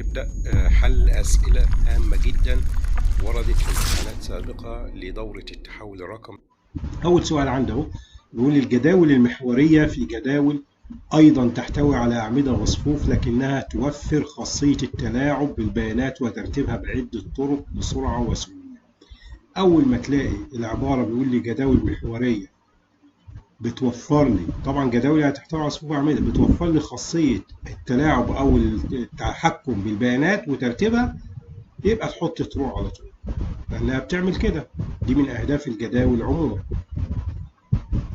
هنبدأ حل أسئلة هامة جدا وردت في امتحانات سابقة لدورة التحول الرقمي. أول سؤال عنده بيقول الجداول المحورية في جداول أيضا تحتوي على أعمدة وصفوف لكنها توفر خاصية التلاعب بالبيانات وترتيبها بعدة طرق بسرعة وسهولة. أول ما تلاقي العبارة بيقول لي جداول محورية بتوفر لي، طبعا جداول هتحتوي على صفوف أعمدة، بتوفر لي خاصية التلاعب أو التحكم بالبيانات وترتيبها، يبقى تحط ترو على طول لأنها بتعمل كده. دي من أهداف الجداول عموما.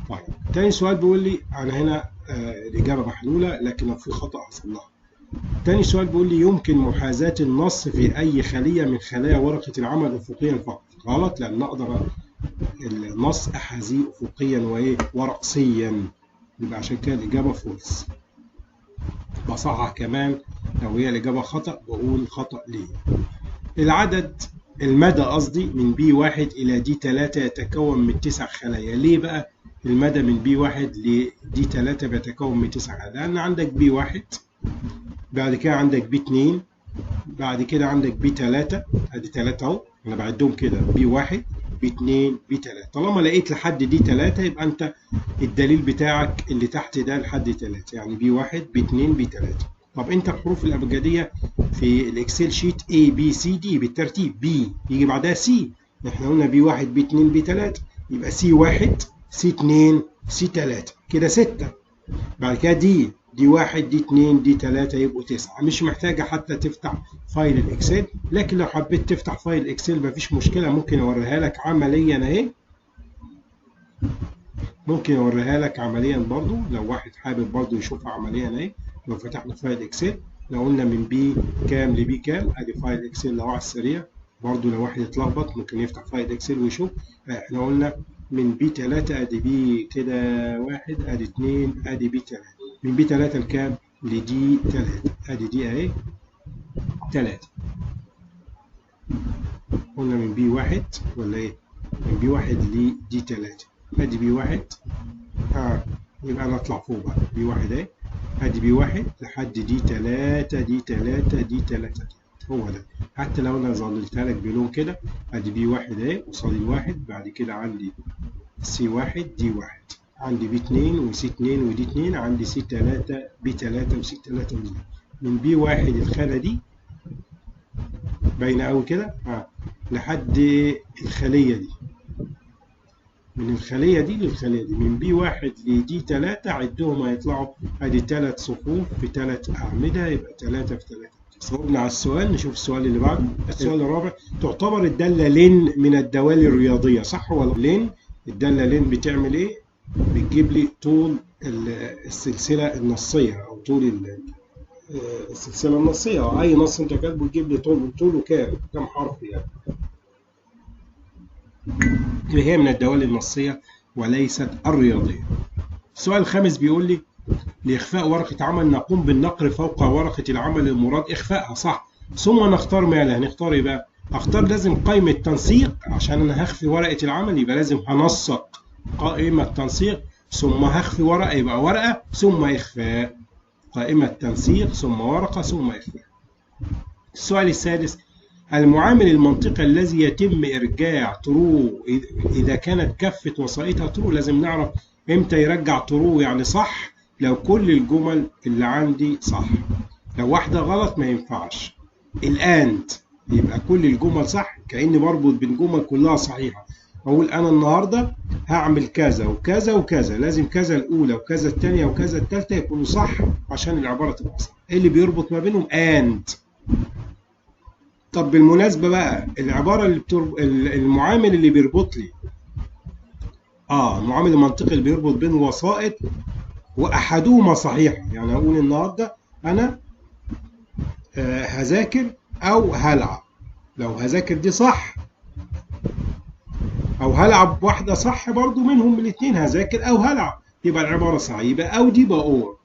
طيب تاني سؤال بيقول لي أنا هنا الإجابة محلولة لكن لو في خطأ حصل لها. تاني سؤال بيقول لي يمكن محاذاة النص في أي خلية من خلايا ورقة العمل أفقيا فقط. غلط، لأن أقدر النص أحاذيه أفقيا ورأسيا، يبقى عشان كده الإجابة فولس. بصحح كمان لو هي الإجابة خطأ بقول خطأ ليه. العدد المدى قصدي من B1 إلى D3 يتكون من 9 خلايا. ليه بقى المدى من B1 ل D3 بيتكون من 9 خلايا؟ لأن عندك B1 بعد كده عندك B2 بعد كده عندك B3، ادي 3 اهو انا بعدهم كده B1 B2 B3. طالما لقيت لحد D3 يبقى انت الدليل بتاعك اللي تحت ده لحد 3، يعني B1 B2 B3. طب انت الحروف الابجديه في الاكسل شيت A B C D بالترتيب، B يجي بعدها C، احنا قلنا B1 B2 B3 يبقى C1 C2 C3 كده 6. بعد كده D1 D2 D3 يبقوا 9. مش محتاجه حتى تفتح فايل الاكسل، لكن لو حبيت تفتح فايل الاكسل مفيش مشكله، ممكن اوريها لك عمليا اهي. ممكن اوريها لك عمليا برضو لو واحد حابب برضو يشوفها عمليا اهي. لو فتحنا فايل اكسل لو قلنا من بي كام لبي كام، ادي فايل اكسل لو على السريع برضو لو واحد اتلخبط ممكن يفتح فايل اكسل ويشوف. احنا قلنا من بي 3 ادي بي كده 1 ادي 2 ادي بي 3، من بي 3 لكام لدي 3 ادي دي اهي 3. قلنا من بي 1 ولا ايه؟ من بي 1 لدي 3 ادي بي 1 يبقى انا اطلع فوق بقى بي 1 اهي ادي بي 1 لحد دي 3 دي 3 دي 3 هو ده. حتى لو انا ظللتها لك بلون كده ادي بي 1 اهي قصاد الواحد، بعد كده عندي سي 1 دي 1، عندي بي 2 وسي 2 ودي 2، عندي سي 3 بي 3 وسي 3 ودي. من بي 1 الخانه دي باينه قوي كده لحد الخليه دي، من الخلية دي للخلية دي، من بي 1 لدي 3 عدهم هيطلعوا ادي 3 صفوف في 3 أعمدة، يبقى 3 في 3. صورنا على السؤال. نشوف السؤال اللي بعده. السؤال الرابع، تعتبر الدالة لين من الدوال الرياضية صح ولا لين؟ الدالة لين بتعمل ايه؟ بتجيب لي طول السلسلة النصية او طول السلسلة النصية، اي نص انت كاتبه تجيب لي طوله كام حرف يعني. هي من الدوال النصية وليست الرياضية. السؤال الخامس بيقول لي لإخفاء ورقة عمل نقوم بالنقر فوق ورقة العمل المراد إخفائها صح، ثم نختار ما هنختار إيه بقى؟ أختار لازم قائمة تنسيق عشان أنا هخفي ورقة العمل، يبقى لازم هنسق قائمة تنسيق ثم هخفي ورقة، يبقى ورقة ثم إخفاء، قائمة تنسيق ثم ورقة ثم إخفاء. السؤال السادس، المعامل المنطقي الذي يتم إرجاع ترو إذا كانت كافة وسائطها ترو. لازم نعرف إمتى يرجع ترو، يعني صح لو كل الجمل اللي عندي صح، لو واحدة غلط ما ينفعش. الآند يبقى كل الجمل صح، كأني بربط بين جمل كلها صحيحة. أقول أنا النهاردة هعمل كذا وكذا وكذا، لازم كذا الأولى وكذا الثانية وكذا الثالثة يكونوا صح عشان العبارة تبقى صح. إيه اللي بيربط ما بينهم؟ آند. طب بالمناسبة بقى العبارة اللي المعامل اللي بيربط لي المعامل المنطقي اللي بيربط بين وسائط وأحدهما صحيحة، يعني أقول النهاردة أنا هذاكر أو هلعب، لو هذاكر دي صح أو هلعب واحدة صح برضو منهم من الاثنين، هذاكر أو هلعب، يبقى العبارة صحيحة. يبقى أو دي بقى أور،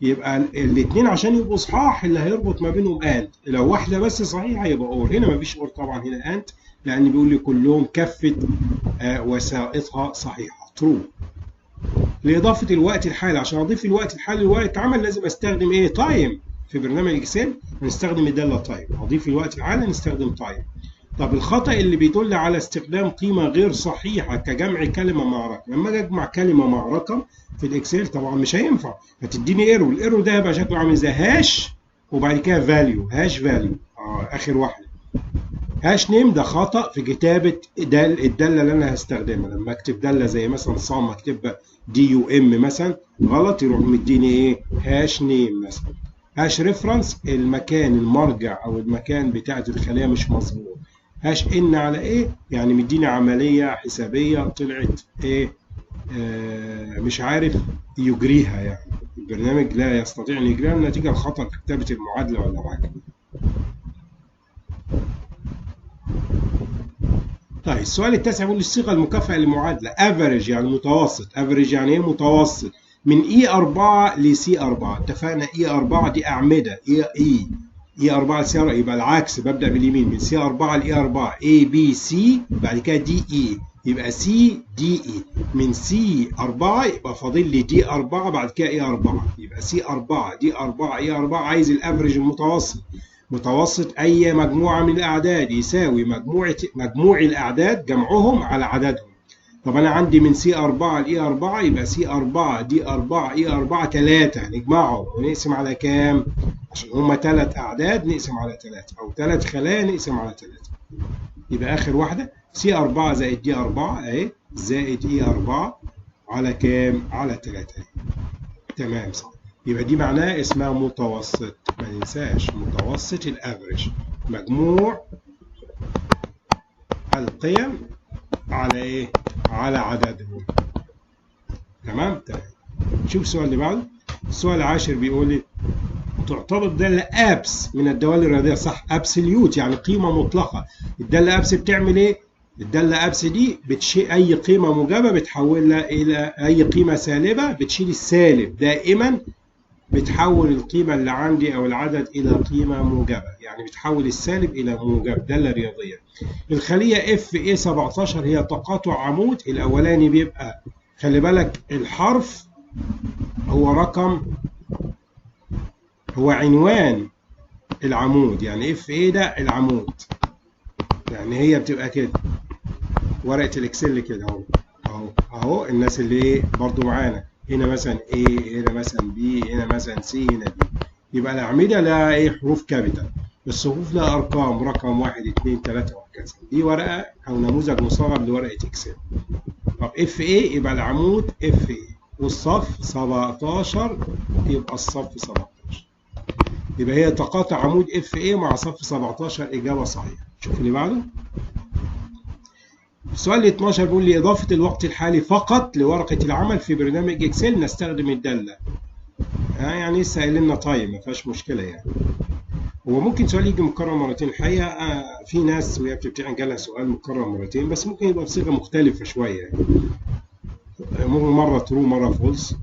يبقى الاثنين عشان يبقوا صحاح اللي هيربط ما بينهم اند، لو واحده بس صحيحه يبقى اور. هنا مفيش اور طبعا، هنا اند لان بيقول لي كلهم كافه وسائطها صحيحه ترو. لاضافه الوقت الحالي، عشان اضيف الوقت الحالي لورقه عمل لازم استخدم ايه؟ تايم. في برنامج اكسل هنستخدم الداله تايم، هضيف الوقت الحالي نستخدم تايم. طب الخطأ اللي بيدل على استخدام قيمة غير صحيحة كجمع كلمة مع رقم، لما اجي اجمع كلمة مع رقم في الاكسل طبعا مش هينفع، هتديني ايرور، الايرور ده هيبقى شكله عامل زي هاش وبعد كده فاليو، هاش فاليو اخر واحدة. هاش نيم ده خطأ في كتابة الدالة اللي انا هستخدمها، لما اكتب دالة زي مثلا صام اكتبها دي يو ام مثلا غلط يروح مديني ايه؟ هاش نيم مثلا. هاش ريفرنس المكان المرجع او المكان بتاعت الخلية مش مظبوط. هاش ان على ايه؟ يعني مديني عملية حسابية طلعت ايه؟ مش عارف يجريها، يعني البرنامج لا يستطيع ان يجريها نتيجة الخطأ في كتابة المعادلة ولا حاجة. طيب السؤال التاسع بيقول الصيغة المكافئة للمعادلة افريج يعني متوسط، افريج يعني ايه متوسط؟ من E4 ل C4، اتفقنا E4 دي أعمدة، E4 ل C4 يبقى العكس، ببدأ باليمين من C4 ل E4 A B C بعد كده D E يبقى C D E، من C4 يبقى فاضل لي D4 بعد كده E4 يبقى C4 D4 E4. عايز الافريج المتوسط، متوسط أي مجموعة من الأعداد يساوي مجموع الأعداد جمعهم على عددهم. طب أنا عندي من C4 ل E4 يبقى C4 D4 E4 3 نجمعهم ونقسم على كام؟ عشان هما 3 أعداد نقسم على 3 أو 3 خلايا نقسم على 3 يبقى آخر واحدة C4 زائد D4 أهي زائد E4 على كام؟ على 3 تمام صح. يبقى دي معناها اسمها متوسط، ما ننساش متوسط الافريج مجموع القيم على ايه؟ على عددهم. تمام. شوف السؤال اللي بعده. السؤال العاشر بيقول لي تعتبر دالة ابس من الدوال الرياضية صح، ابسوليوت يعني قيمة مطلقة. الدالة ابس بتعمل ايه؟ الدالة ابس دي بتشيل اي قيمة موجبة بتحولها الى اي قيمة سالبة، بتشيل السالب دائما، بتحول القيمة اللي عندي أو العدد إلى قيمة موجبة، يعني بتحول السالب إلى موجب، دالة رياضية. الخلية FA17 هي تقاطع عمود، الأولاني بيبقى خلي بالك الحرف هو رقم، هو عنوان العمود، يعني FA ده العمود، يعني هي بتبقى كده ورقة الإكسل كده أهو الناس اللي برضو معانا هنا مثلا A هنا مثلا B هنا مثلا C هنا D، يبقى الأعمدة لها إيه؟ حروف كابيتال، الصفوف لها أرقام رقم 1 2 3 وهكذا. دي ورقة أو نموذج مصغر لورقة إكسل. طب FA يبقى العمود FA والصف 17 يبقى الصف 17، يبقى هي تقاطع عمود FA مع صف 17 إجابة صحيحة. شوف اللي بعده. السؤال 12 بيقول لي إضافة الوقت الحالي فقط لورقة العمل في برنامج إكسل نستخدم الدالة. يعني لسه قايل لنا تايم ما فيهاش مشكلة يعني. هو ممكن سؤال يجي مكرر مرتين، الحقيقة في ناس وهي بتمتحن جالها سؤال مكرر مرتين بس ممكن يبقى بصيغة مختلفة شوية يعني. ممكن مرة ترو مرة فولس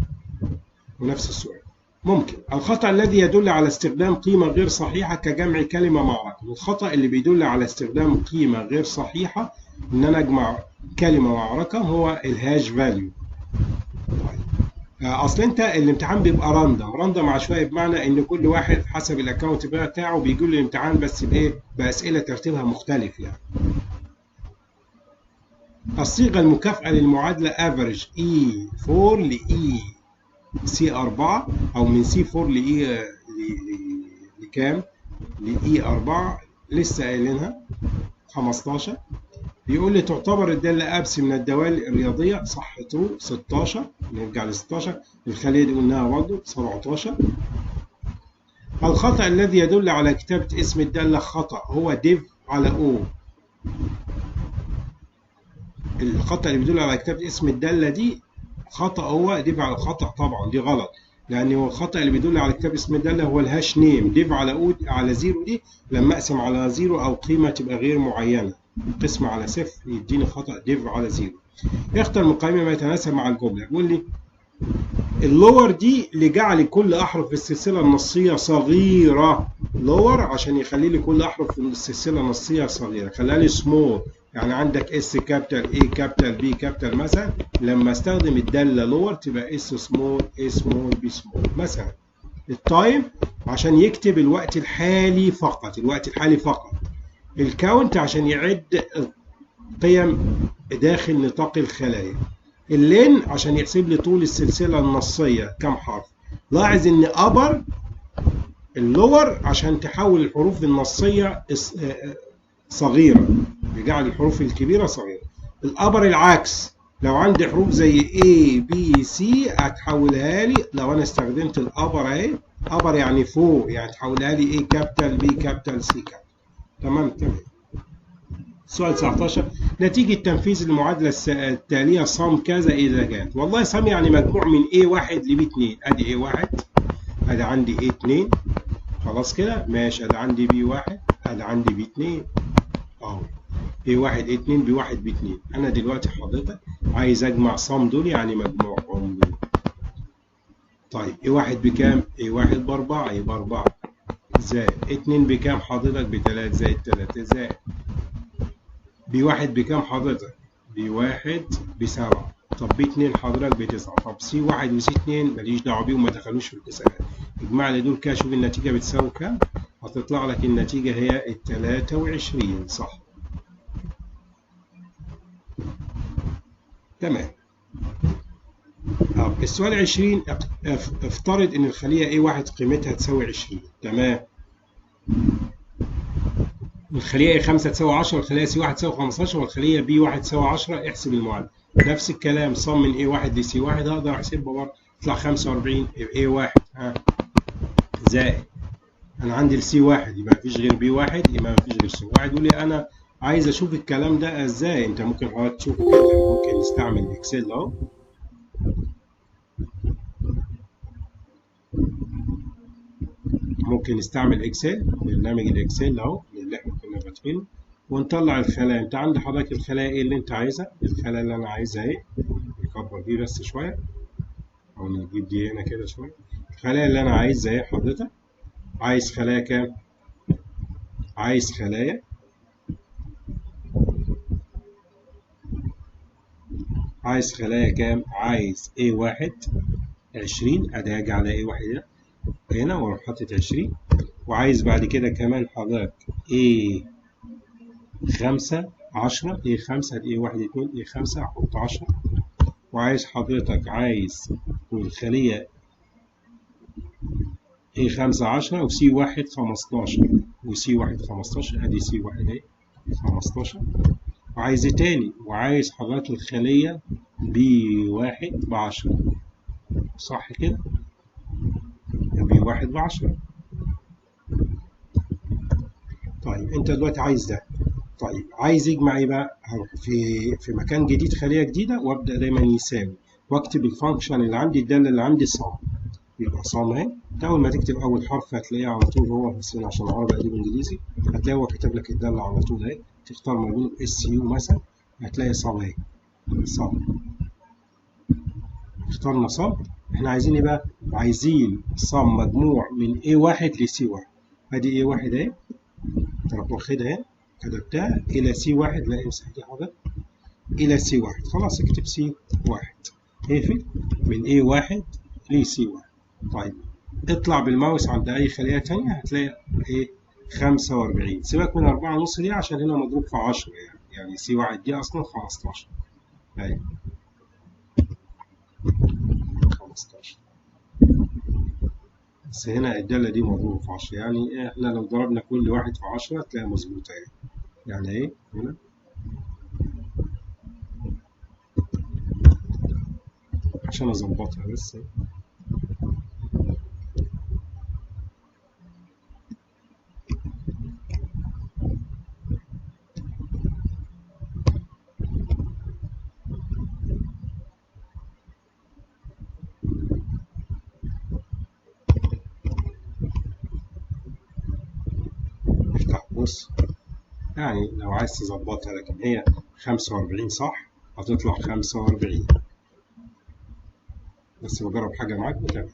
ونفس السؤال. ممكن الخطأ الذي يدل على استخدام قيمة غير صحيحة كجمع كلمة مع رقم. الخطأ اللي بيدل على استخدام قيمة غير صحيحة إن أنا أجمع كلمة مع رقم هو الهاش فاليو. أصل أنت الامتحان بيبقى راندم عشوائي، بمعنى إن كل واحد حسب الأكونت بتاعه بيجي له الامتحان بس بإيه؟ بأسئلة ترتيبها مختلف يعني. الصيغة المكافئة للمعادلة average E4 ل C4 أو من C4 ل لكام؟ ل E4 لسه قايلينها 15. بيقول لي تعتبر الدالة أبس من الدوال الرياضية صح ترو 16. نرجع ل 16. الخلية دي قلناها برضه 17. الخطأ الذي يدل على كتابة اسم الدالة خطأ هو ديف على O. الخطأ اللي بيدل على كتابة اسم الدالة دي خطأ هو ديف على خطأ، طبعا دي غلط، لأن هو الخطأ اللي بيدل على كتابة اسم الدالة هو الهاش نيم. ديف على O على 0 دي لما أقسم على 0 أو قيمة تبقى غير معينة، قسم على 0 يديني خطأ ديف على 0. يختار مقايمة ما يتناسب مع الجملة. بيقول لي اللور دي لجعل كل أحرف في السلسلة النصية صغيرة، لور عشان يخلي لي كل أحرف في السلسلة النصية صغيرة، خليها لي سمول، يعني عندك اس كابيتال اي كابيتال بي كابيتال مثلا، لما استخدم الدالة لور تبقى اس سمول اي سمول بي سمول مثلا. التايم عشان يكتب الوقت الحالي فقط، الوقت الحالي فقط. الكاونت عشان يعد قيم داخل نطاق الخلايا. اللين عشان يحسب لي طول السلسلة النصية كم حرف. لاحظ ان ابر اللور عشان تحول الحروف النصية صغيرة، يجعل الحروف الكبيرة صغيرة. الابر العكس، لو عندي حروف زي A B C هتحولها لي، لو انا استخدمت الابر اهي، ابر يعني فوق، يعني تحولها لي A كابيتال B كابيتال C كابيتال. تمام. سؤال 19، نتيجة تنفيذ المعادلة التالية صم كذا إذا كانت. والله صم يعني مجموع من A1 ل B2. أدي A1، أدي عندي A2، خلاص كده ماشي. أدي عندي B1، أدي عندي B2 أهو. A1 A2 B1 B2. أنا دلوقتي حضرتك عايز أجمع صم دول، يعني مجموعهم دول. طيب A1 بكام؟ A1 ب4 يبقى 4 زائد A2 بكام حضرتك؟ ب3 زائد 3 زائد B1 بكام حضرتك؟ B1 ب7. طب B2 حضرتك ب9. طب C1 و C2 ماليش دعوه بيهم، ما دخلوش في الحسابات. اجمع لي دول كده، شوف النتيجه بتساوي كام. هتطلع لك النتيجه هي 23. صح. تمام. السؤال 20، افترض ان الخليه A1 قيمتها تساوي 20. تمام. الخليه A5 تساوي 10، والخليه C1 تساوي 15، والخليه B1 تساوي 10. احسب المعادله. نفس الكلام، صم من A1 ل C1 هقدر احسبها برضه، تطلع 45. A1 زائد، انا عندي ال C1 يبقى مفيش غير B1، يبقى مفيش غير C1. يقول لي انا عايز اشوف الكلام ده ازاي. انت ممكن حضرتك تشوفه كده، ممكن نستعمل اكسل اهو. ممكن نستعمل اكسل، برنامج الاكسل اهو اللي احنا كنا فاتحينه، ونطلع الخلايا. انت عند حضرتك الخلايا ايه اللي انت عايزها؟ الخلايا اللي انا عايزها اهي، نكبر دي بس شويه، او نجيب دي هنا كده شويه. الخلايا اللي انا عايزها اهي حضرتك، عايز خلايا كام؟ عايز خلايا كام؟ عايز A1 20. ادي اجي على A1 هنا واروح حاطط 20. وعايز بعد كده كمان حضرتك A5 10. A5 A1 2 A5 احط 10. وعايز حضرتك عايز الخلية A5 10 و C1 15 و C1 15. ادي C1 اهي 15. وعايز تاني، وعايز حضرتك الخلية B1 ب10. صح كده؟ B1 ب10. طيب انت دلوقتي عايز ده. طيب عايز يجمع ايه بقى؟ هروح في مكان جديد، خلية جديدة، وابدا دايما يساوي، واكتب الفانكشن اللي عندي، الدالة اللي عندي صم. يبقى صم اهي. اول ما تكتب اول حرف هتلاقيه على طول، هو بس عشان عربي قديم انجليزي، هتلاقي هو كتب لك الدالة على طول اهي. تختار ما بينهم SU مثلا، هتلاقي صم اهي. صم. اخترنا صم. احنا عايزين ايه بقى؟ عايزين صم مجموع من A1 ل C1. ادي A1 اهي، تروح واخدها اهي كتبتها الى C1. لا امسح دي حضرتك، الى C1. خلاص اكتب C1، اقفل من A1 ل C1. طيب اطلع بالماوس عند اي خلية تانية، هتلاقي ايه 45. سيبك من 4.5 دي عشان هنا مضروب في 10، يعني C1 دي اصلا 15 اهي 15. بس هنا الدالة دي مضروبة في 10، يعني احنا لو ضربنا كل واحد في 10 هتلاقي مظبوطة اهي. يعني ايه هنا عشان اظبطها بس. بص، يعني لو عايز تظبطها، لكن هي 45 صح، هتطلع 45. بس بجرب حاجة معاك وتمام.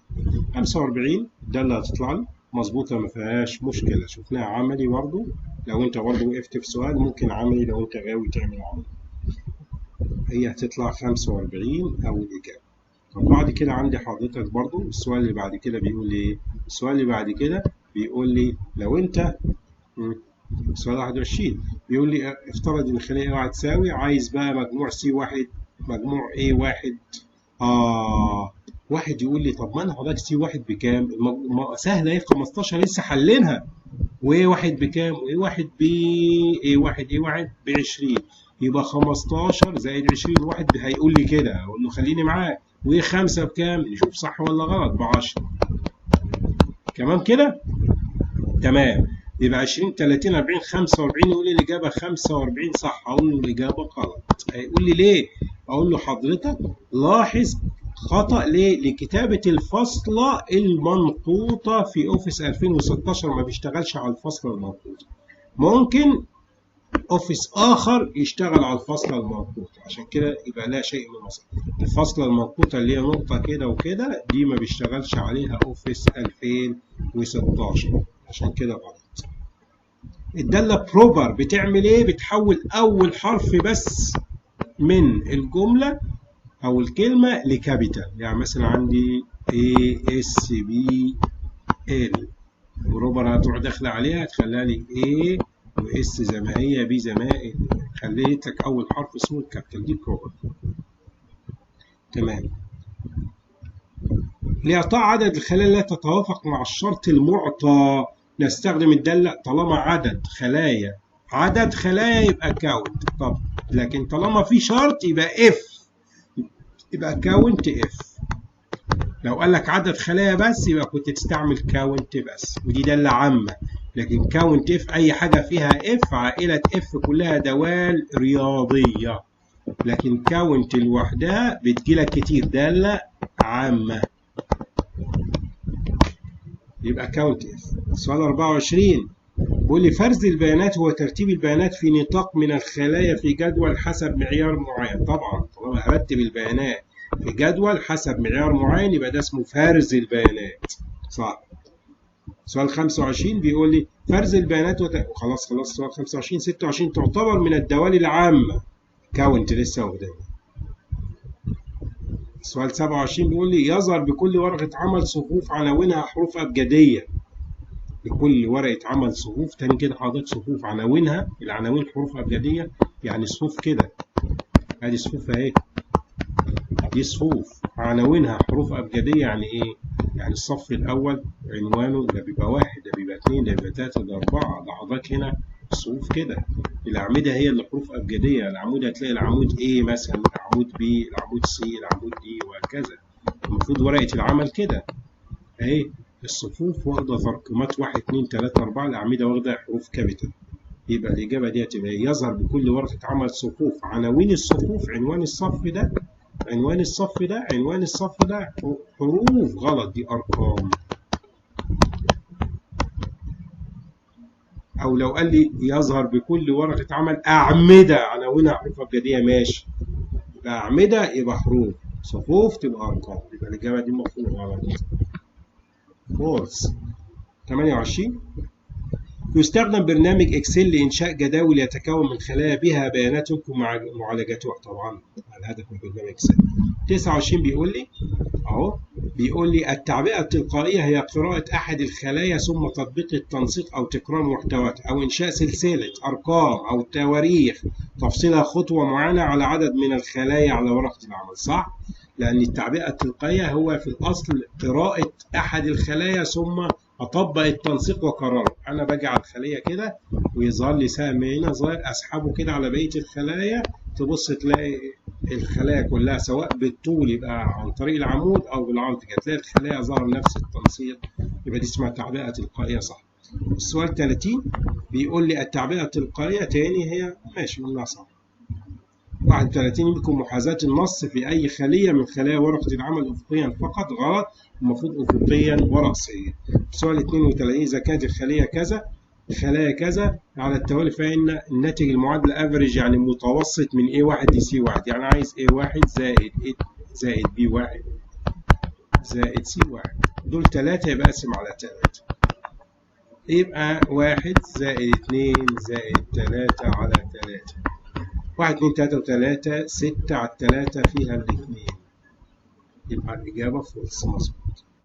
45 ده اللي هتطلع لي مظبوطة، ما فيهاش مشكلة. شفناها عملي برضو، لو انت برضو وقفت في سؤال ممكن عملي لو انت غاوي تعمل عملي. هي هتطلع 45 أول إجابة. طب بعد كده عندي حضرتك برضو السؤال اللي بعد كده بيقول لي ايه؟ السؤال اللي بعد كده بيقول لي لو انت سؤال 21 بيقول لي افترض ان خلية A تساوي، عايز بقى مجموع C1 مجموع A1. واحد يقول لي طب ما انا حضرتك C1 بكام؟ سهله ايه 15 لسه حلينها. و1 بكام؟ و1 ب A1 ب 20 يبقى 15 زائد 20. الواحد هيقول لي كده اقول له خليني معاك. و5 بكام؟ نشوف صح ولا غلط. ب 10 كمان كده تمام. يبقى 20 30 40 45. يقول لي الإجابة 45 صح. أقول له الإجابة غلط. هيقول لي ليه؟ أقول له حضرتك لاحظ خطأ ليه؟ لكتابة الفاصلة المنقوطة في أوفيس 2016 ما بيشتغلش على الفاصلة المنقوطة. ممكن أوفيس آخر يشتغل على الفاصلة المنقوطة، عشان كده يبقى لا شيء من مصر. الفاصلة المنقوطة اللي هي نقطة كده وكده دي ما بيشتغلش عليها أوفيس 2016، عشان كده غلط. الدالة بروبر بتعمل ايه؟ بتحول اول حرف بس من الجملة او الكلمة لكابيتال. يعني مثلا عندي ASBL، بروبر هتروح داخلة عليها تخليها لي A وS زي ما هي، B زي ما هي، خليتك اول حرف اسمه الكابيتال. دي بروبر. تمام. لإعطاء عدد الخلايا لا تتوافق مع الشرط المعطى نستخدم الدالة. طالما عدد خلايا يبقى كاونت. طب لكن طالما في شرط يبقى اف، يبقى كاونت اف. لو قال لك عدد خلايا بس يبقى كنت تستعمل كاونت بس، ودي دالة عامة. لكن كاونت اف اي حاجة فيها اف، عائلة اف كلها دوال رياضية. لكن كاونت لوحدها بتجيلك كتير، دالة عامة. يبقى كاونت اف. سؤال 24 بيقول لي فرز البيانات هو ترتيب البيانات في نطاق من الخلايا في جدول حسب معيار معين. طبعا طالما هرتب البيانات في جدول حسب معيار معين يبقى ده اسمه فرز البيانات. صح. سؤال 25 بيقول لي فرز البيانات خلاص سؤال 25. 26 تعتبر من الدوال العامة. كاونت لسه قدامي. سؤال 27 بيقول لي يظهر بكل ورقة عمل صفوف عناوينها حروف أبجدية. لكل ورقة عمل صفوف. تاني كده حضرتك صفوف عناوينها، العناوين حروف أبجدية. يعني صفوف كده، ادي صفوف اهي، دي صفوف عناوينها حروف أبجدية. يعني ايه؟ يعني الصف الأول عنوانه ده بيبقى 1، ده بيبقى 2، ده بيبقى 3، ده 4. ده حضرتك هنا صفوف كده. الأعمدة هي اللي حروف أبجدية. العمود هتلاقي العمود A مثلا، العمود B، العمود C، العمود D وهكذا. المفروض ورقة العمل كده اهي. الصفوف واخدة ترقيمات 1 2 3 4، الأعمدة واخدة حروف كابيتال. يبقى الإجابة دي هتبقى يظهر بكل ورقة عمل صفوف عناوين الصفوف. عنوان الصف ده، عنوان الصف ده، عنوان الصف ده حروف. غلط، دي أرقام. أو لو قال لي يظهر بكل ورقة عمل أعمدة عناوينها حروف أبجدية، ماشي. يبقى أعمدة يبقى حروف، صفوف تبقى أرقام. يبقى الإجابة دي المفروض غلط. فولس. 28 يستخدم برنامج اكسل لانشاء جداول يتكون من خلايا بها بيانات يمكن معالجتها. طبعا الهدف من برنامج اكسل. 29 بيقول لي اهو، بيقول لي التعبئه التلقائيه هي قراءه احد الخلايا ثم تطبيق التنسيق او تكرار محتواتها او انشاء سلسله ارقام او تواريخ تفصيلها خطوه معينه على عدد من الخلايا على ورقه العمل. صح؟ لان التعبئه التلقائيه هو في الاصل قراءه احد الخلايا ثم اطبق التنسيق واكرره. انا باجي على الخليه كده ويظهر لي سهم هنا صغير، اسحبه كده على بقيه الخلايا، تبص تلاقي الخلايا كلها سواء بالطول يبقى عن طريق العمود او بالعرض كده تلاقي الخلايا ظهر نفس التنسيق. يبقى دي اسمها تعبئه تلقائيه. صح. السؤال 30 بيقول لي التعبئه التلقائيه تاني هي ماشي منها صح. 31 يمكن محاذاة النص في أي خلية من خلايا ورقة العمل أفقيا فقط. غلط، المفروض أفقيا ورأسيا. سؤال 32 إذا كانت الخلية كذا خلايا كذا على التوالي فإن الناتج المعادلة افريج يعني متوسط من A1 ل C1. يعني عايز A1 زائد B1 زائد C1. دول 3 يبقى أقسم على 3. يبقى 1 زائد 2 زائد 3 على 3. 1 2 3 و3 6 على 3 فيها الاثنين. يبقى الإجابة فولس مظبوط.